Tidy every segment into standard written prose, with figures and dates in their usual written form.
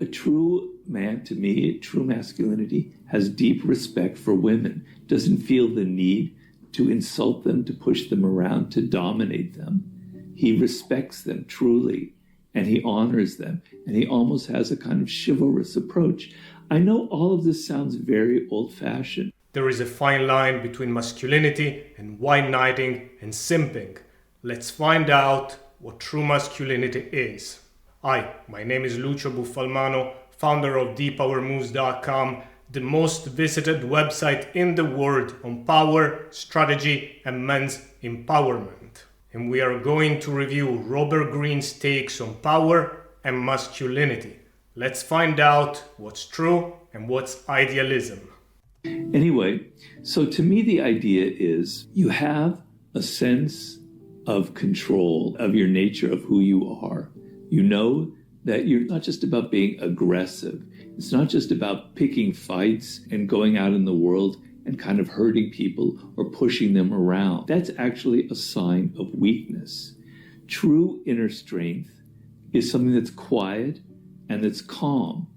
A true man, to me, true masculinity has deep respect for women, doesn't feel the need to insult them, to push them around, to dominate them. He respects them truly, and he honors them, and he almost has a kind of chivalrous approach. I know all of this sounds very old-fashioned. There is a fine line between masculinity and white knighting and simping. Let's find out what true masculinity is. Hi, my name is Lucio Buffalmano, founder of ThePowerMoves.com, the most visited website in the world on power, strategy, and men's empowerment. And we are going to review Robert Greene's takes on power and masculinity. Let's find out what's true and what's idealism. Anyway, so to me the idea is you have a sense of control of your nature, of who you are. You know that you're not just about being aggressive. It's not just about picking fights and going out in the world and kind of hurting people or pushing them around. That's actually a sign of weakness. True inner strength is something that's quiet and that's calm,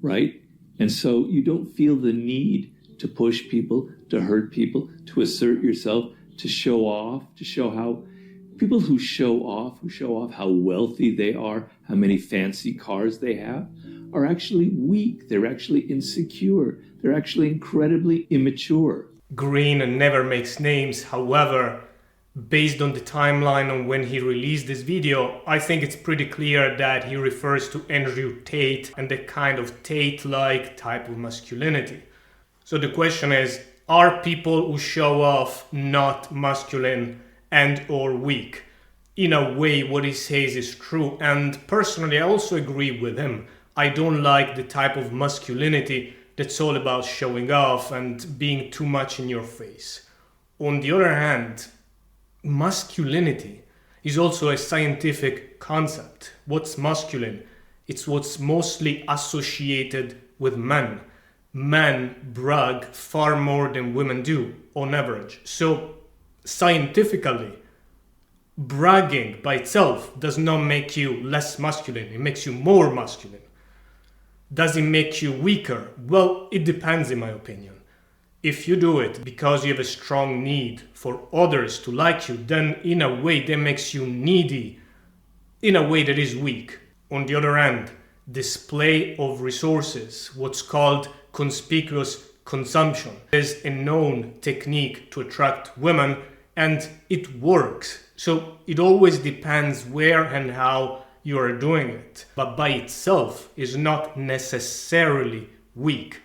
right? And so you don't feel the need to push people, to hurt people, to assert yourself, to show off, to show how people who show off how wealthy they are, how many fancy cars they have, are actually weak. They're actually insecure. They're actually incredibly immature. Greene never makes names. However, based on the timeline on when he released this video, I think it's pretty clear that he refers to Andrew Tate and the kind of Tate-like type of masculinity. So the question is, are people who show off not masculine and or weak? In a way, what he says is true, and personally I also agree with him. I don't like the type of masculinity that's all about showing off and being too much in your face. On the other hand, masculinity is also a scientific concept. What's masculine? It's what's mostly associated with men. Men brag far more than women do on average. So scientifically, bragging by itself does not make you less masculine. It makes you more masculine. Does it make you weaker? Well, it depends in my opinion. If you do it because you have a strong need for others to like you, then in a way that makes you needy, in a way that is weak. On the other hand, display of resources, what's called conspicuous consumption, is a known technique to attract women, and it works. So it always depends where and how you are doing it, but by itself is not necessarily weak.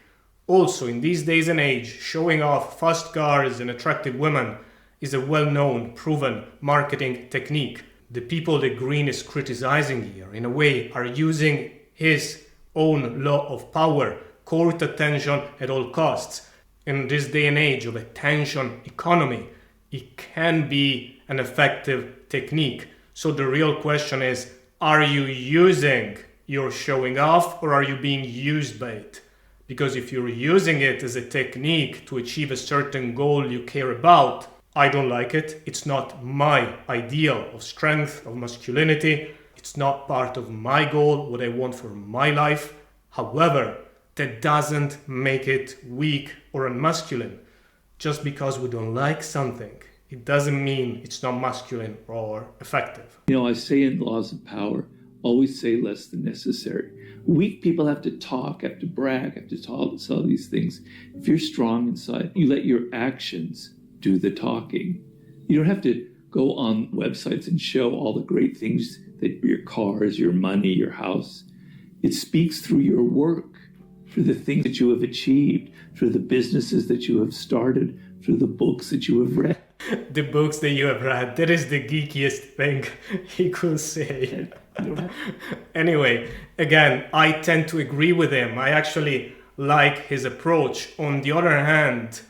Also, in these days and age, showing off fast cars and attractive women is a well-known, proven marketing technique. The people that Greene is criticizing here, in a way, are using his own law of power, court attention at all costs. In this day and age of attention economy, it can be an effective technique. So the real question is, are you using your showing off or are you being used by it? Because if you're using it as a technique to achieve a certain goal you care about, I don't like it. It's not my ideal of strength, of masculinity. It's not part of my goal, what I want for my life. However, that doesn't make it weak or unmasculine. Just because we don't like something, it doesn't mean it's not masculine or effective. You know, I say in Laws of Power, always say less than necessary. Weak people have to talk, have to brag, have to talk, say all these things. If you're strong inside, you let your actions do the talking. You don't have to go on websites and show all the great things, that your cars, your money, your house. It speaks through your work, through the things that you have achieved, through the businesses that you have started, through the books that you have read. The books that you have read, that is the geekiest thing he could say. Anyway, again, I tend to agree with him. I actually like his approach. On the other hand,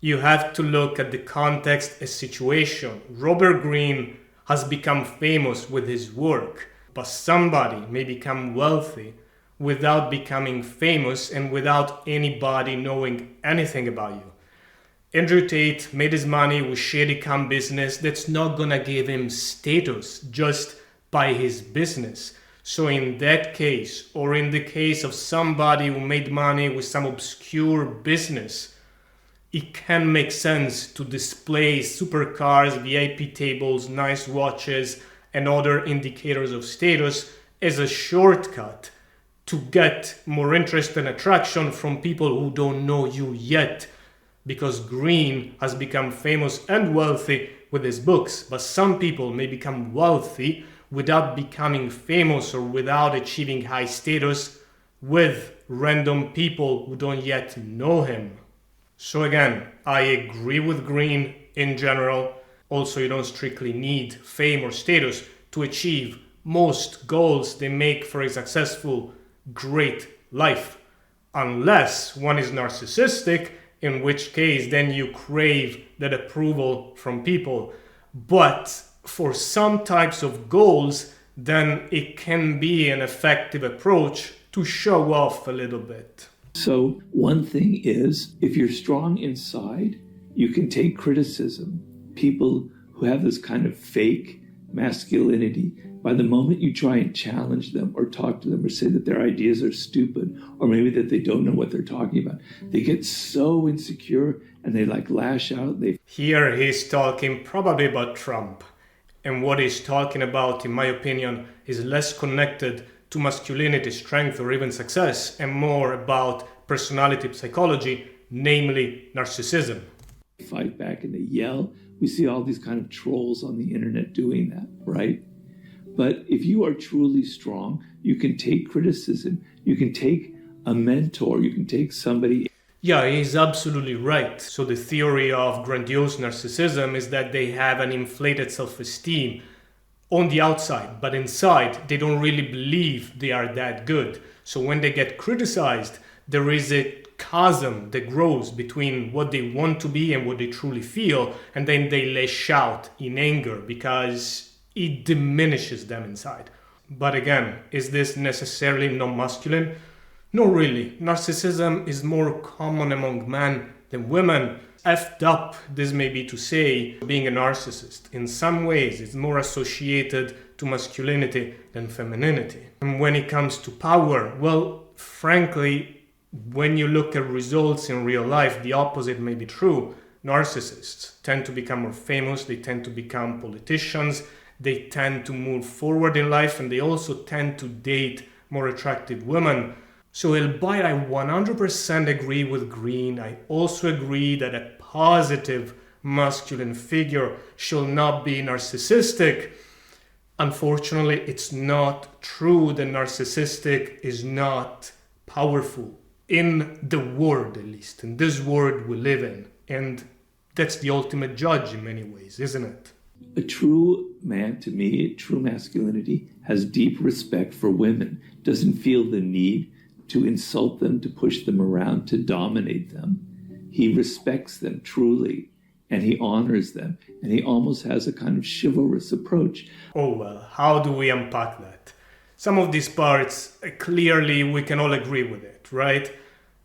you have to look at the context and situation. Robert Greene has become famous with his work, but somebody may become wealthy without becoming famous and without anybody knowing anything about you. Andrew Tate made his money with shady con business that's not gonna give him status just by his business. So in that case, or in the case of somebody who made money with some obscure business, it can make sense to display supercars, VIP tables, nice watches, and other indicators of status as a shortcut to get more interest and attraction from people who don't know you yet. Because Greene has become famous and wealthy with his books, but some people may become wealthy without becoming famous or without achieving high status with random people who don't yet know him. So again, I agree with Greene in general. Also, you don't strictly need fame or status to achieve most goals they make for a successful, great life. Unless one is narcissistic, in which case then you crave that approval from people. But for some types of goals, then it can be an effective approach to show off a little bit. So one thing is, if you're strong inside, you can take criticism. People who have this kind of fake masculinity, by the moment you try and challenge them or talk to them or say that their ideas are stupid, or maybe that they don't know what they're talking about, they get so insecure and they lash out. Here he's talking probably about Trump. And what he's talking about, in my opinion, is less connected to masculinity, strength, or even success, and more about personality psychology, namely narcissism. They fight back and they yell. We see all these kind of trolls on the internet doing that, right? But if you are truly strong, you can take criticism. You can take a mentor. You can take somebody. Yeah, he's absolutely right. So the theory of grandiose narcissism is that they have an inflated self-esteem on the outside, but inside they don't really believe they are that good. So when they get criticized, there is a chasm that grows between what they want to be and what they truly feel, and then they lash out in anger because it diminishes them inside. But again, is this necessarily non-masculine? No, really. Narcissism is more common among men than women. Effed up, this may be to say, being a narcissist. In some ways, it's more associated to masculinity than femininity. And when it comes to power, well, frankly, when you look at results in real life, the opposite may be true. Narcissists tend to become more famous, they tend to become politicians, they tend to move forward in life, and they also tend to date more attractive women. So albeit I 100% agree with Greene, I also agree that a positive masculine figure shall not be narcissistic. Unfortunately, it's not true that narcissistic is not powerful. In the world, at least, in this world we live in. And that's the ultimate judge in many ways, isn't it? A true man, to me, true masculinity, has deep respect for women, doesn't feel the need to insult them, to push them around, to dominate them. He respects them truly, and he honors them, and he almost has a kind of chivalrous approach. Oh, well, how do we unpack that? Some of these parts, clearly we can all agree with it, right?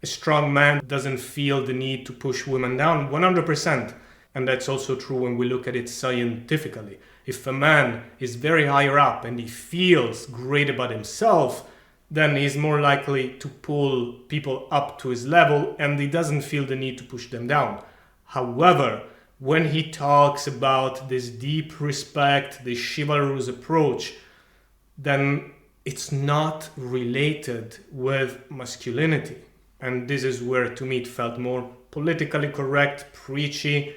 A strong man doesn't feel the need to push women down 100%. And that's also true when we look at it scientifically. If a man is very higher up and he feels great about himself, then he's more likely to pull people up to his level and he doesn't feel the need to push them down. However, when he talks about this deep respect, this chivalrous approach, then it's not related with masculinity. And this is where, to me, it felt more politically correct, preachy.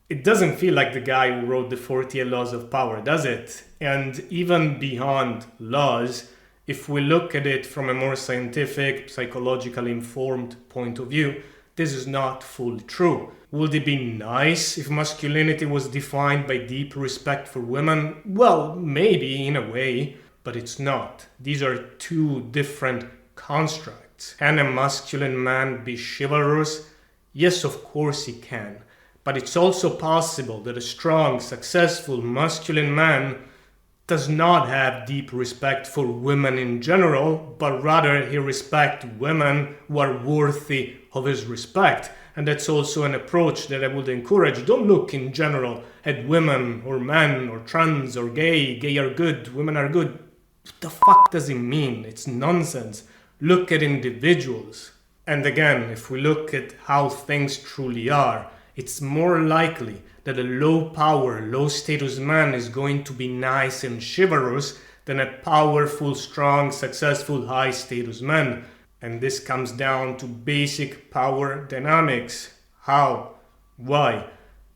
It doesn't feel like the guy who wrote the 48 Laws of Power, does it? And even beyond laws, if we look at it from a more scientific, psychologically informed point of view, this is not fully true. Would it be nice if masculinity was defined by deep respect for women? Well, maybe in a way, but it's not. These are two different constructs. Can a masculine man be chivalrous? Yes, of course he can. But it's also possible that a strong, successful masculine man does not have deep respect for women in general, but rather he respects women who are worthy of his respect. And that's also an approach that I would encourage. Don't look in general at women or men or trans or gay. Gay are good, women are good. What the fuck does it mean? It's nonsense. Look at individuals. And again, if we look at how things truly are, it's more likely that a low power, low status man is going to be nice and chivalrous than a powerful, strong, successful, high status man. And this comes down to basic power dynamics. How? Why?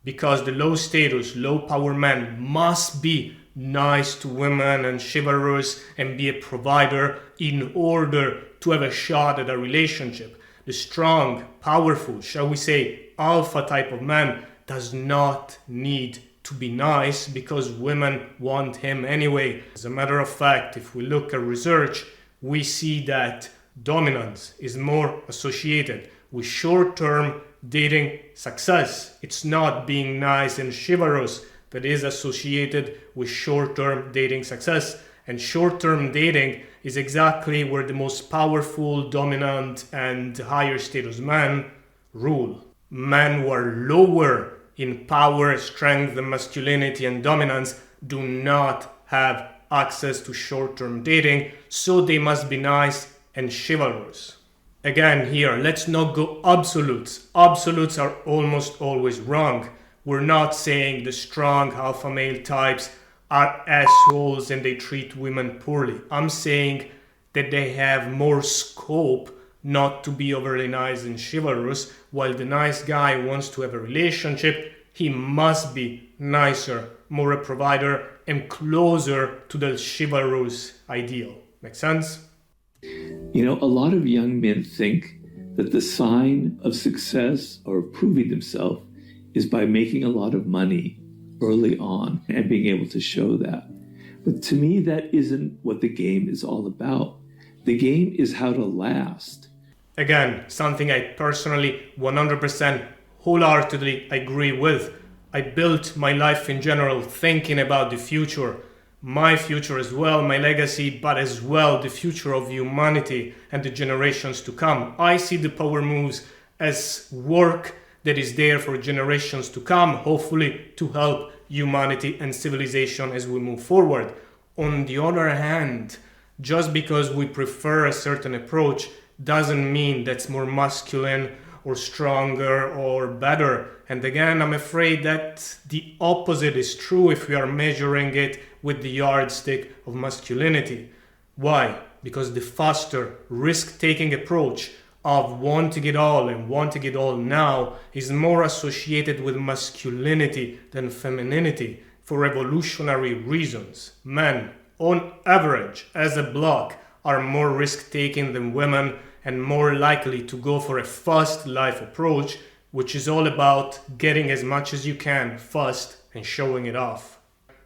Because the low status, low power man must be nice to women and chivalrous and be a provider in order to have a shot at a relationship. The strong, powerful, shall we say, alpha type of man does not need to be nice because women want him anyway. As a matter of fact, if we look at research, we see that dominance is more associated with short-term dating success. It's not being nice and chivalrous that is associated with short-term dating success. And short-term dating is exactly where the most powerful, dominant, and higher status men rule. Men who are lower in power, strength, and masculinity and dominance do not have access to short-term dating, so they must be nice and chivalrous. Again, here, let's not go absolutes. Absolutes are almost always wrong. We're not saying the strong alpha male types are assholes and they treat women poorly. I'm saying that they have more scope not to be overly nice and chivalrous, while the nice guy wants to have a relationship, he must be nicer, more a provider, and closer to the chivalrous ideal. Make sense? You know, a lot of young men think that the sign of success or of proving themselves is by making a lot of money early on and being able to show that. But to me, that isn't what the game is all about. The game is how to last. Again, something I personally 100% wholeheartedly agree with. I built my life in general thinking about the future, my future as well, my legacy, but as well the future of humanity and the generations to come. I see the Power Moves as work that is there for generations to come, hopefully to help humanity and civilization as we move forward. On the other hand, just because we prefer a certain approach doesn't mean that's more masculine or stronger or better. And again, I'm afraid that the opposite is true if we are measuring it with the yardstick of masculinity. Why? Because the faster, risk-taking approach of wanting it all and wanting it all now is more associated with masculinity than femininity for evolutionary reasons. Men, on average, as a block, are more risk-taking than women and more likely to go for a fast life approach, which is all about getting as much as you can fast and showing it off.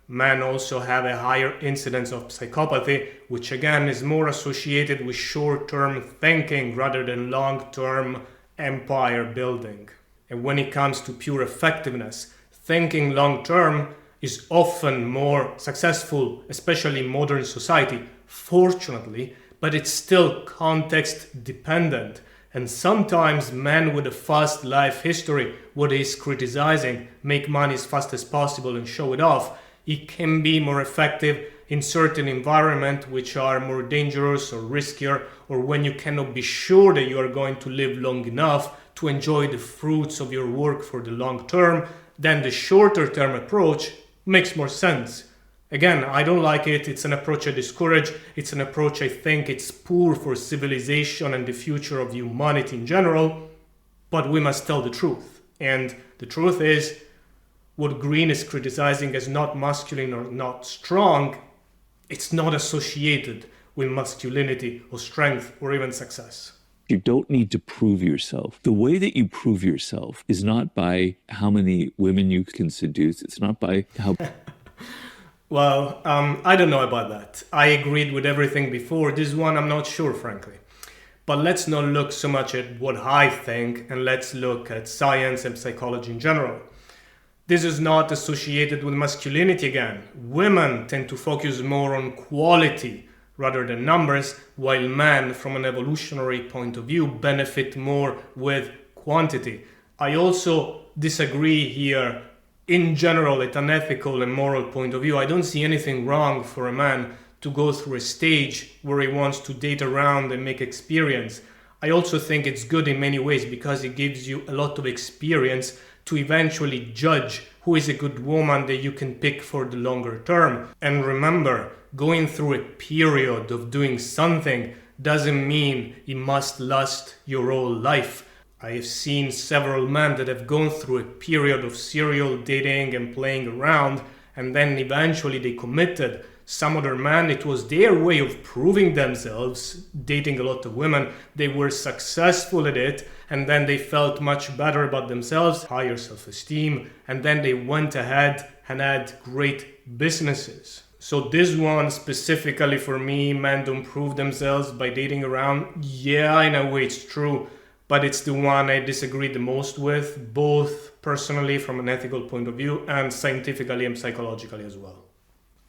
Men also have a higher incidence of psychopathy, which again is more associated with short-term thinking rather than long-term empire building. And when it comes to pure effectiveness, thinking long-term is often more successful, especially in modern society, fortunately, but it's still context dependent. And sometimes men with a fast life history, what is criticizing, make money as fast as possible and show it off, it can be more effective in certain environments which are more dangerous or riskier, or when you cannot be sure that you are going to live long enough to enjoy the fruits of your work for the long term, then the shorter term approach makes more sense. Again, I don't like it. It's an approach I discourage. It's an approach I think it's poor for civilization and the future of humanity in general. But we must tell the truth. And the truth is, what Greene is criticizing as not masculine or not strong, it's not associated with masculinity or strength or even success. You don't need to prove yourself. The way that you prove yourself is not by how many women you can seduce. It's not by how... Well, I don't know about that. I agreed with everything before. This one, I'm not sure, frankly. But let's not look so much at what I think, and let's look at science and psychology in general. This is not associated with masculinity again. Women tend to focus more on quality rather than numbers, while men, from an evolutionary point of view, benefit more with quantity. I also disagree here. In general, at an ethical and moral point of view, I don't see anything wrong for a man to go through a stage where he wants to date around and make experience. I also think it's good in many ways because it gives you a lot of experience to eventually judge who is a good woman that you can pick for the longer term. And remember, going through a period of doing something doesn't mean it must last your whole life. I have seen several men that have gone through a period of serial dating and playing around, and then eventually they committed. Some other men, it was their way of proving themselves, dating a lot of women. They were successful at it, and then they felt much better about themselves, higher self-esteem, and then they went ahead and had great businesses. So this one specifically for me, men don't prove themselves by dating around. Yeah, in a way it's true, but it's the one I disagree the most with, both personally from an ethical point of view and scientifically and psychologically as well.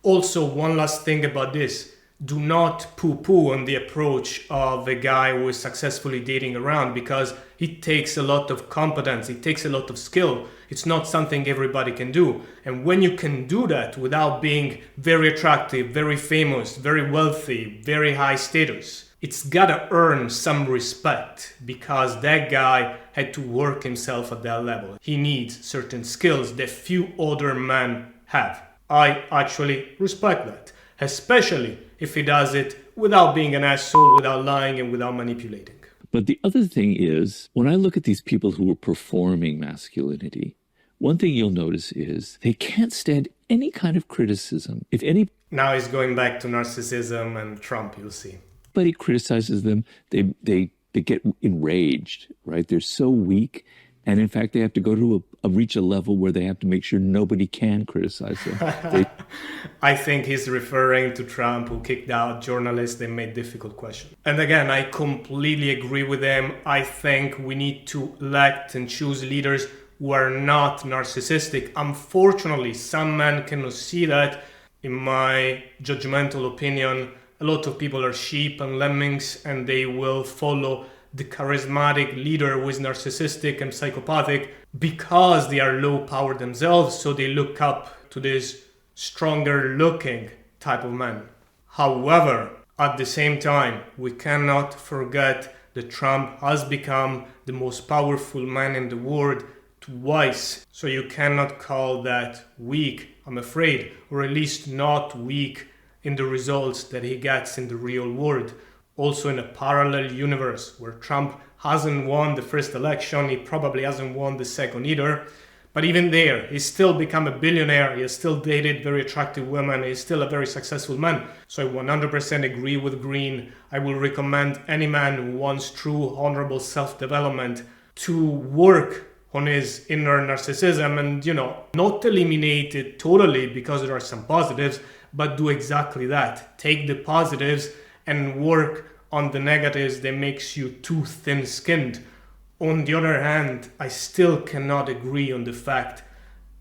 Also, one last thing about this. Do not poo-poo on the approach of a guy who is successfully dating around, because it takes a lot of competence, it takes a lot of skill. It's not something everybody can do. And when you can do that without being very attractive, very famous, very wealthy, very high status, it's gotta earn some respect because that guy had to work himself at that level. He needs certain skills that few other men have. I actually respect that, especially if he does it without being an asshole, without lying, and without manipulating. But the other thing is, when I look at these people who are performing masculinity, one thing you'll notice is they can't stand any kind of criticism. If Now he's going back to narcissism and Trump, you'll see. anybody criticizes them, they get enraged, right? They're so weak. And in fact, they have to go to reach a level where they have to make sure nobody can criticize them. I think he's referring to Trump, who kicked out journalists and made difficult questions. And again, I completely agree with him. I think we need to elect and choose leaders who are not narcissistic. Unfortunately, some men cannot see that. In my judgmental opinion, a lot of people are sheep and lemmings, and they will follow the charismatic leader who is narcissistic and psychopathic because they are low power themselves, so they look up to this stronger looking type of man. However, at the same time, we cannot forget that Trump has become the most powerful man in the world twice, so you cannot call that weak, I'm afraid, or at least not weak in the results that he gets in the real world. Also in a parallel universe where Trump hasn't won the first election, he probably hasn't won the second either. But even there, he's still become a billionaire, he has still dated very attractive women, he's still a very successful man. So I 100% agree with Greene. I will recommend any man who wants true, honorable self-development to work on his inner narcissism and, not eliminate it totally because there are some positives, but do exactly that. Take the positives and work on the negatives that makes you too thin-skinned. On the other hand, I still cannot agree on the fact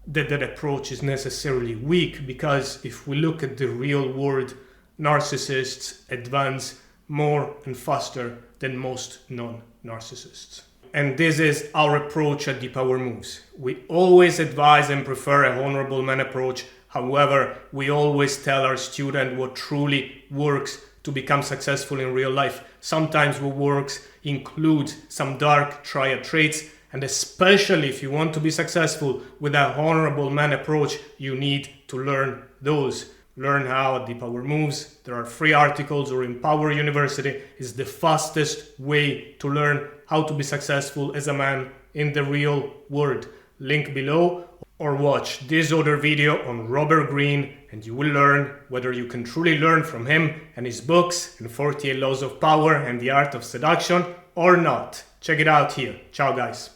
that that approach is necessarily weak, because if we look at the real world, narcissists advance more and faster than most non-narcissists. And this is our approach at ThePowerMoves. We always advise and prefer a honorable man approach. However, we always tell our student what truly works to become successful in real life. Sometimes what works includes some dark triad traits, and especially if you want to be successful with a honorable man approach, you need to learn those. Learn how at ThePowerMoves. There are free articles, or Empower University is the fastest way to learn how to be successful as a man in the real world. Link below, or watch this other video on Robert Greene, and you will learn whether you can truly learn from him and his books and 48 Laws of Power and the Art of Seduction or not. Check it out here. Ciao guys.